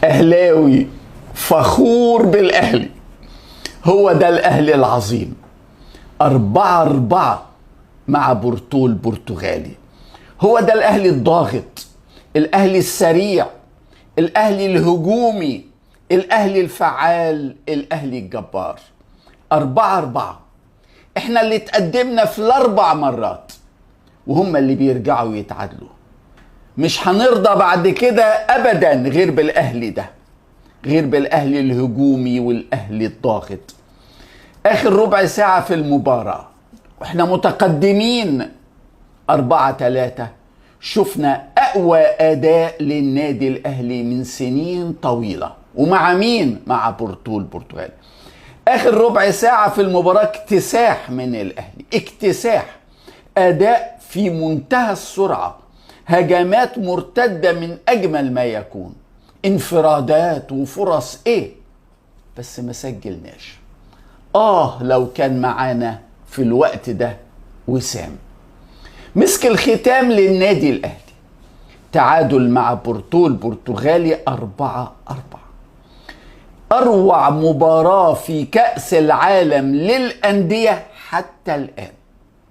أهلاوي فخور بالأهلي، هو ده الأهلي العظيم. 4-4 مع بورتو البرتغالي. هو ده الأهلي الضاغط، الأهلي السريع، الأهلي الهجومي، الأهلي الفعال، الأهلي الجبار. 4-4. احنا اللي تقدمنا في ال4 مرات وهم اللي بيرجعوا يتعادلوا. مش هنرضى بعد كده أبدا غير بالأهلي ده، غير بالأهلي الهجومي والأهلي الضاغط. آخر ربع ساعة في المباراة واحنا متقدمين 4-3 شفنا أقوى أداء للنادي الأهلي من سنين طويلة. ومع مين؟ مع بورتو البرتغال. آخر ربع ساعة في المباراة اكتساح من الأهلي، اكتساح، أداء في منتهى السرعة، هجمات مرتدة من أجمل ما يكون، انفرادات وفرص بس ما سجلناش. لو كان معانا في الوقت ده وسام. مسك الختام للنادي الأهلي، تعادل مع بورتو البرتغالي 4-4. أروع مباراة في كأس العالم للأندية حتى الآن.